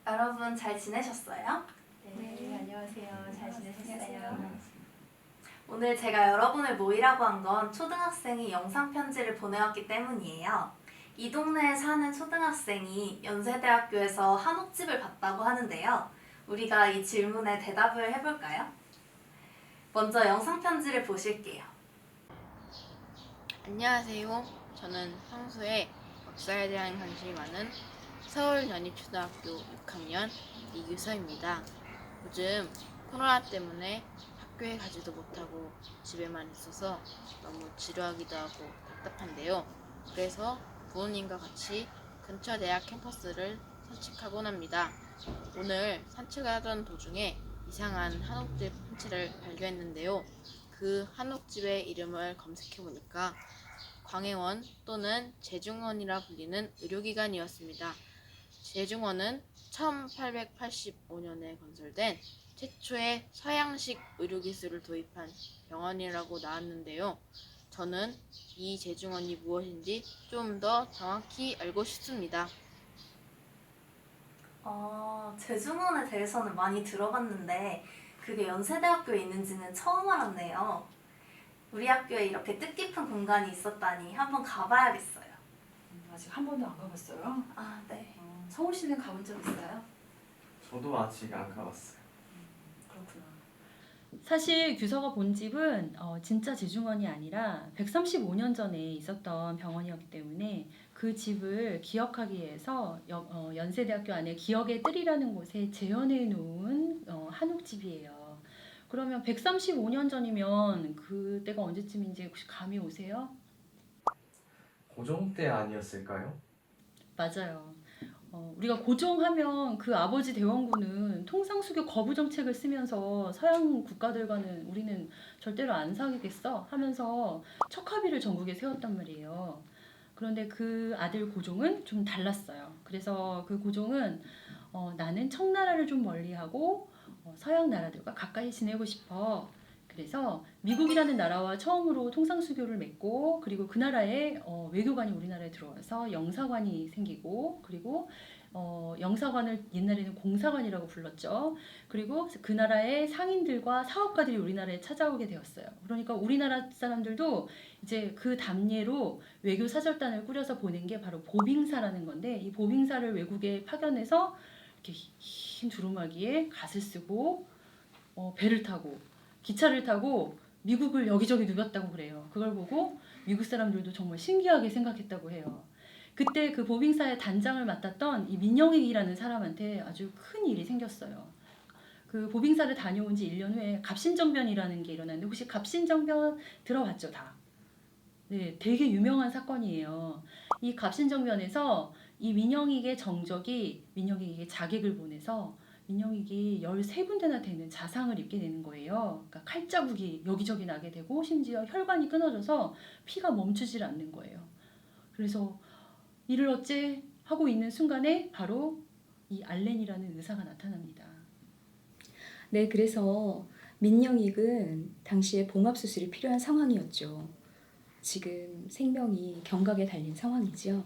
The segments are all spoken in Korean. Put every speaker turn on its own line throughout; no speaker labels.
여러분 잘 지내셨어요?
네, 안녕하세요. 잘 지내셨어요?
오늘 제가 여러분을 모이라고 한 건 초등학생이 영상 편지를 보내왔기 때문이에요. 이 동네에 사는 초등학생이 연세대학교에서 한옥집을 봤다고 하는데요. 우리가 이 질문에 대답을 해볼까요? 먼저 영상 편지를 보실게요.
안녕하세요. 저는 평소에 역사에 대한 관심이 많은 서울연희초등학교 6학년 이규서입니다. 요즘 코로나 때문에 학교에 가지도 못하고 집에만 있어서 너무 지루하기도 하고 답답한데요. 그래서 부모님과 같이 근처 대학 캠퍼스를 산책하곤 합니다. 오늘 산책하던 도중에 이상한 한옥집 편지를 발견했는데요. 그 한옥집의 이름을 검색해보니까 광해원 또는 제중원이라 불리는 의료기관이었습니다. 제중원은 1885년에 건설된 최초의 서양식 의료기술을 도입한 병원이라고 나왔는데요. 저는 이 제중원이 무엇인지 좀 더 정확히 알고 싶습니다.
제중원에 대해서는 많이 들어봤는데 그게 연세대학교에 있는지는 처음 알았네요. 우리 학교에 이렇게 뜻깊은 공간이 있었다니 한번 가봐야겠어요.
아직 한 번도 안 가봤어요?
아, 네.
서울시는 가본 적 있어요?
저도 아직 안 가봤어요.
그렇구나.
사실 규서가 본 집은 진짜 제중원이 아니라 135년 전에 있었던 병원이었기 때문에 그 집을 기억하기 위해서 연세대학교 안에 기억의 뜰이라는 곳에 재현해 놓은 한옥집이에요. 그러면 135년 전이면 그때가 언제쯤인지 혹시 감이 오세요?
고종 때 아니었을까요?
맞아요. 우리가 고종하면 그 아버지 대원군은 통상수교 거부 정책을 쓰면서 서양 국가들과는 우리는 절대로 안 사귀겠어 하면서 척화비를 전국에 세웠단 말이에요. 그런데 그 아들 고종은 좀 달랐어요. 그래서 그 고종은 나는 청나라를 좀 멀리하고 서양 나라들과 가까이 지내고 싶어. 그래서 미국이라는 나라와 처음으로 통상수교를 맺고 그리고 그 나라의 외교관이 우리나라에 들어와서 영사관이 생기고 그리고 영사관을 옛날에는 공사관이라고 불렀죠. 그리고 그 나라의 상인들과 사업가들이 우리나라에 찾아오게 되었어요. 그러니까 우리나라 사람들도 이제 그 답례로 외교 사절단을 꾸려서 보낸 게 바로 보빙사라는 건데 이 보빙사를 외국에 파견해서 이렇게 흰 두루마기에 갓을 쓰고 배를 타고 기차를 타고 미국을 여기저기 누볐다고 그래요. 그걸 보고 미국 사람들도 정말 신기하게 생각했다고 해요. 그때 그 보빙사의 단장을 맡았던 이 민영익이라는 사람한테 아주 큰 일이 생겼어요. 그 보빙사를 다녀온 지 1년 후에 갑신정변이라는 게 일어났는데 혹시 갑신정변 들어봤죠, 다? 네, 되게 유명한 사건이에요. 이 갑신정변에서 이 민영익의 정적이 민영익에게 자객을 보내서 민영익이 13군데나 되는 자상을 입게 되는 거예요. 그러니까 칼자국이 여기저기 나게 되고 심지어 혈관이 끊어져서 피가 멈추질 않는 거예요. 그래서 이를 어째 하고 있는 순간에 바로 이 알렌이라는 의사가 나타납니다.
네, 그래서 민영익은 당시에 봉합수술이 필요한 상황이었죠. 지금 생명이 경각에 달린 상황이죠.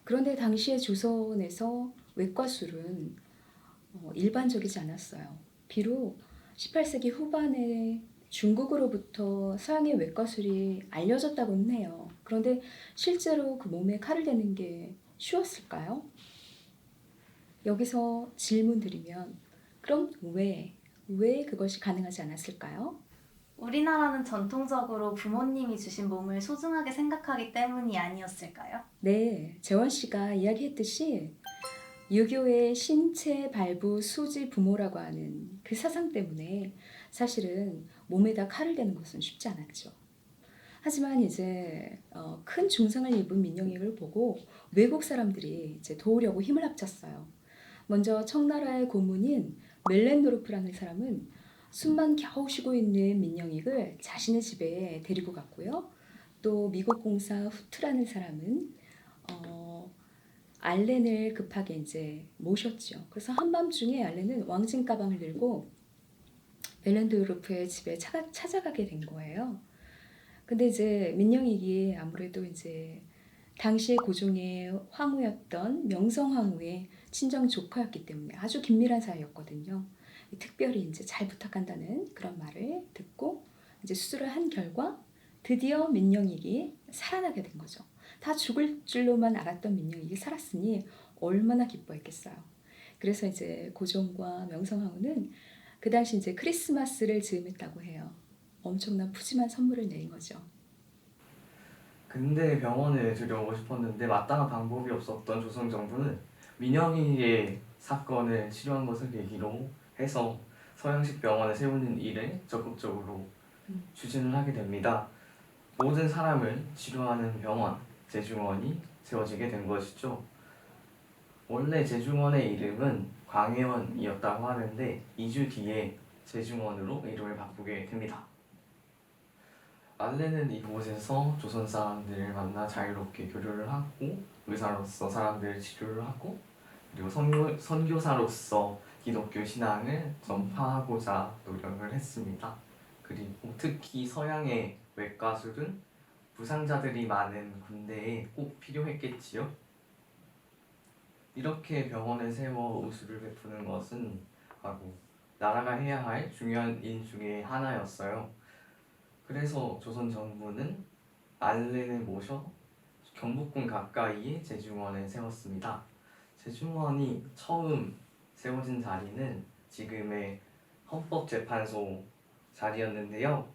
그런데 당시의 조선에서 외과술은 일반적이지 않았어요. 비록 18세기 후반에 중국으로부터 서양의 외과술이 알려졌다고는 해요. 그런데 실제로 그 몸에 칼을 대는 게 쉬웠을까요? 여기서 질문 드리면 그럼 왜 그것이 가능하지 않았을까요?
우리나라는 전통적으로 부모님이 주신 몸을 소중하게 생각하기 때문이 아니었을까요?
네, 재원 씨가 이야기했듯이 유교의 신체 발부 수지 부모라고 하는 그 사상 때문에 사실은 몸에다 칼을 대는 것은 쉽지 않았죠. 하지만 이제 큰 중상을 입은 민영익을 보고 외국 사람들이 이제 도우려고 힘을 합쳤어요. 먼저 청나라의 고문인 멜렌도르프라는 사람은 숨만 겨우 쉬고 있는 민영익을 자신의 집에 데리고 갔고요. 또 미국 공사 후트라는 사람은 알렌을 급하게 이제 모셨죠. 그래서 한밤중에 알렌은 왕진 가방을 들고 멜렌도르프의 집에 찾아가게 된 거예요. 근데 이제 민영익이 아무래도 이제 당시의 고종의 황후였던 명성황후의 친정 조카였기 때문에 아주 긴밀한 사이였거든요. 특별히 이제 잘 부탁한다는 그런 말을 듣고 이제 수술을 한 결과 드디어 민영익이 살아나게 된 거죠. 다 죽을 줄로만 알았던 민영익이 살았으니 얼마나 기뻐했겠어요. 그래서 이제 고종과 명성황후는 그 당시 이제 크리스마스를 즈음했다고 해요. 엄청난 푸짐한 선물을 내린 거죠.
근데 병원에 들여오고 싶었는데 마땅한 방법이 없었던 조선 정부는 민영희의 사건을 치료한 것을 계기로 해서 서양식 병원을 세우는 일에 적극적으로 추진을 하게 됩니다. 모든 사람을 치료하는 병원, 제중원이 세워지게 된 것이죠. 원래 제중원의 이름은 광해원이었다고 하는데 2주 뒤에 제중원으로 이름을 바꾸게 됩니다. 알레는 이곳에서 조선 사람들을 만나 자유롭게 교류를 하고 의사로서 사람들을 치료를 하고 그리고 선교사로서 기독교 신앙을 전파하고자 노력을 했습니다. 그리고 특히 서양의 외과술은 부상자들이 많은 군대에 꼭 필요했겠지요. 이렇게 병원을 세워 의술을 베푸는 것은 바로 나라가 해야 할 중요한 일 중에 하나였어요. 그래서 조선 정부는 알렌을 모셔 경복궁 가까이에 제중원을 세웠습니다. 제중원이 처음 세워진 자리는 지금의 헌법재판소 자리였는데요.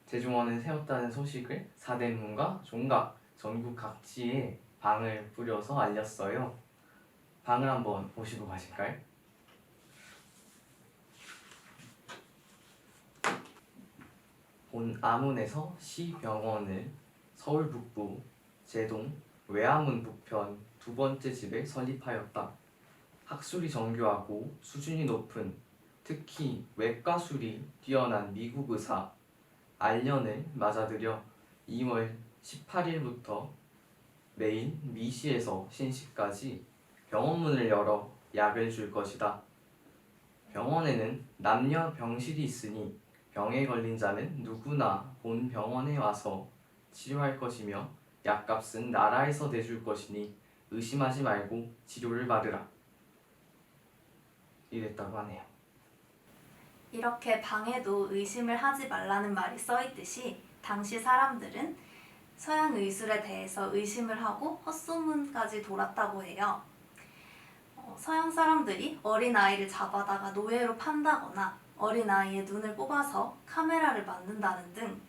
제중원을 세웠다는 소식을 사대문과 종각, 전국 각지에 방을 뿌려서 알렸어요. 방을 한번 보시고 가실까요? 본 아문에서 시병원을 서울 북부 제동 외암문 북편 두 번째 집에 설립하였다. 학술이 정교하고 수준이 높은 특히 외과술이 뛰어난 미국 의사 알련을 맞아들여 2월 18일부터 매일 미시에서 신시까지 병원문을 열어 약을 줄 것이다. 병원에는 남녀 병실이 있으니 병에 걸린 자는 누구나 본 병원에 와서 치료할 것이며 약값은 나라에서 내줄 것이니 의심하지 말고 치료를 받으라. 이랬다고 하네요.
이렇게 방에도 의심을 하지 말라는 말이 써있듯이 당시 사람들은 서양 의술에 대해서 의심을 하고 헛소문까지 돌았다고 해요. 서양 사람들이 어린아이를 잡아다가 노예로 판다거나 어린아이의 눈을 뽑아서 카메라를 만든다는 등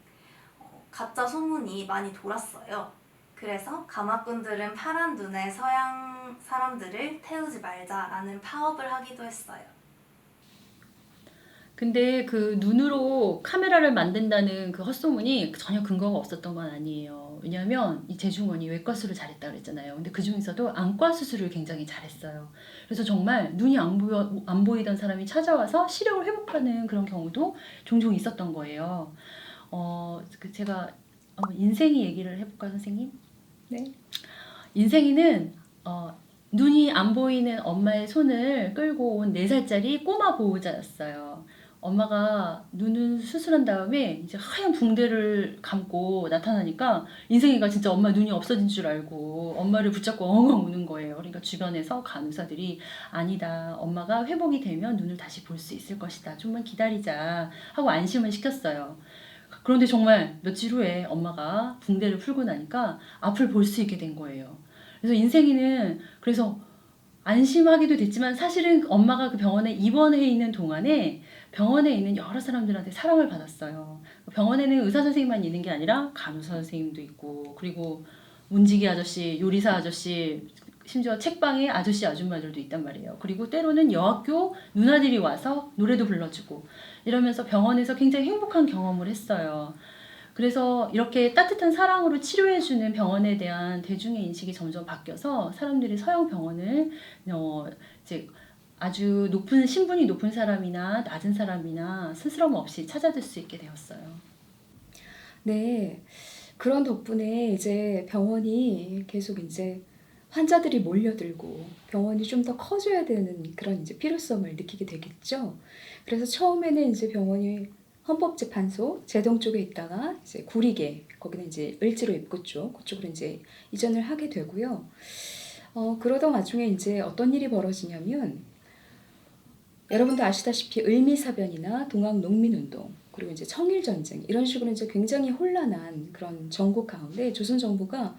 가짜 소문이 많이 돌았어요. 그래서 가마꾼들은 파란 눈의 서양 사람들을 태우지 말자라는 파업을 하기도 했어요.
근데 그 눈으로 카메라를 만든다는 그 헛소문이 전혀 근거가 없었던 건 아니에요. 왜냐하면 이 제중원이 외과술을 잘했다 그랬잖아요. 근데 그 중에서도 안과 수술을 굉장히 잘했어요. 그래서 정말 눈이 안 보이던 사람이 찾아와서 시력을 회복하는 그런 경우도 종종 있었던 거예요. 제가 인생이 얘기를 해볼까요, 선생님?
네.
인생이는 눈이 안 보이는 엄마의 손을 끌고 온 4살짜리 꼬마 보호자였어요. 엄마가 눈을 수술한 다음에 이제 하얀 붕대를 감고 나타나니까 인생이가 진짜 엄마 눈이 없어진 줄 알고 엄마를 붙잡고 엉엉 우는 거예요. 그러니까 주변에서 간호사들이 아니다. 엄마가 회복이 되면 눈을 다시 볼 수 있을 것이다. 좀만 기다리자 하고 안심을 시켰어요. 그런데 정말 며칠 후에 엄마가 붕대를 풀고 나니까 앞을 볼 수 있게 된 거예요. 그래서 인생이는 그래서 안심하기도 됐지만 사실은 엄마가 그 병원에 입원해 있는 동안에 병원에 있는 여러 사람들한테 사랑을 받았어요. 병원에는 의사 선생님만 있는 게 아니라 간호사 선생님도 있고 그리고 문지기 아저씨, 요리사 아저씨, 심지어 책방에 아저씨 아줌마들도 있단 말이에요. 그리고 때로는 여학교 누나들이 와서 노래도 불러주고 이러면서 병원에서 굉장히 행복한 경험을 했어요. 그래서 이렇게 따뜻한 사랑으로 치료해주는 병원에 대한 대중의 인식이 점점 바뀌어서 사람들이 서양 병원을 이제 아주 높은 신분이 높은 사람이나 낮은 사람이나 스스럼 없이 찾아들 수 있게 되었어요.
네. 그런 덕분에 이제 병원이 계속 이제 환자들이 몰려들고 병원이 좀 더 커져야 되는 그런 이제 필요성을 느끼게 되겠죠. 그래서 처음에는 이제 병원이 헌법재판소 제동 쪽에 있다가 이제 구리개 거기는 이제 을지로 입구 쪽 그쪽으로 이제 이전을 하게 되고요. 그러던 와중에 이제 어떤 일이 벌어지냐면 여러분도 아시다시피 을미사변이나 동학농민운동 그리고 이제 청일전쟁 이런 식으로 이제 굉장히 혼란한 그런 정국 가운데 조선 정부가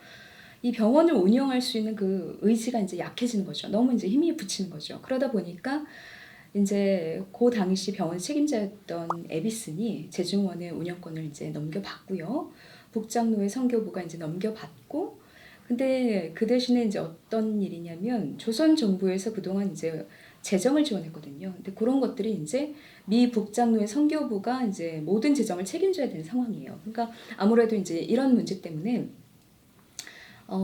이 병원을 운영할 수 있는 그 의지가 이제 약해지는 거죠. 너무 이제 힘이 붙이는 거죠. 그러다 보니까 이제 그 당시 병원 책임자였던 에비슨이 제중원의 운영권을 이제 넘겨받고요. 북장로의 선교부가 이제 넘겨받고 근데 그 대신에 이제 어떤 일이냐면 조선 정부에서 그동안 이제 재정을 지원했거든요. 근데 그런 것들이 이제 미 북장로의 선교부가 이제 모든 재정을 책임져야 되는 상황이에요. 그러니까 아무래도 이제 이런 문제 때문에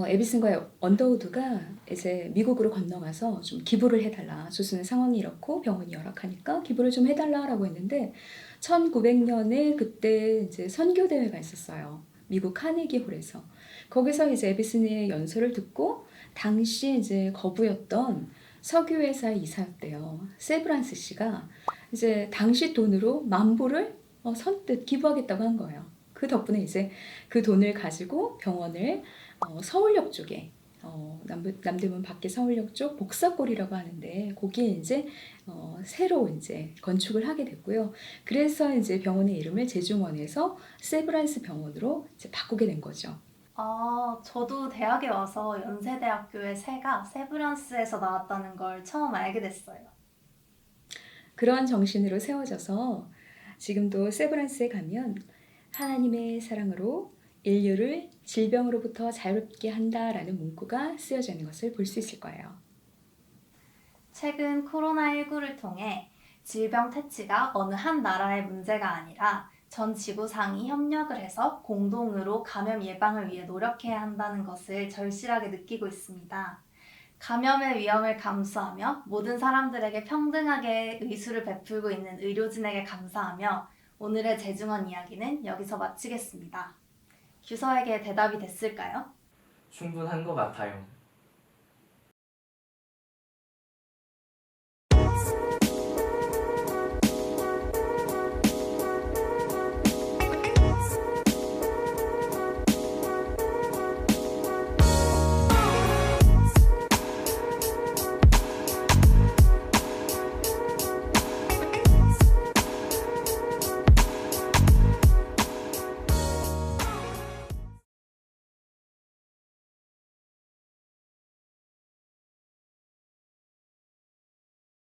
에비슨과 언더우드가 이제 미국으로 건너가서 좀 기부를 해달라. 조선의 상황이 이렇고 병원이 열악하니까 기부를 좀 해달라라고 했는데 1900년에 그때 이제 선교 대회가 있었어요. 미국 카네기 홀에서. 거기서 이제 에비슨의 연설을 듣고 당시 이제 거부였던 석유회사 이사였대요. 세브란스 씨가 이제 당시 돈으로 10,000불을 선뜻 기부하겠다고 한 거예요. 그 덕분에 이제 그 돈을 가지고 병원을 서울역 쪽에 남대문 밖에 서울역 쪽 복사골이라고 하는데 거기에 이제 새로 이제 건축을 하게 됐고요. 그래서 이제 병원의 이름을 제중원에서 세브란스 병원으로 이제 바꾸게 된 거죠.
저도 대학에 와서 연세대학교의 새가 세브란스에서 나왔다는 걸 처음 알게 됐어요.
그런 정신으로 세워져서 지금도 세브란스에 가면 하나님의 사랑으로 인류를 질병으로부터 자유롭게 한다라는 문구가 쓰여져 있는 것을 볼 수 있을 거예요.
최근 코로나19를 통해 질병 퇴치가 어느 한 나라의 문제가 아니라 전 지구상이 협력을 해서 공동으로 감염 예방을 위해 노력해야 한다는 것을 절실하게 느끼고 있습니다. 감염의 위험을 감수하며 모든 사람들에게 평등하게 의술을 베풀고 있는 의료진에게 감사하며 오늘의 재중원 이야기는 여기서 마치겠습니다. 규서에게 대답이 됐을까요?
충분한 것 같아요.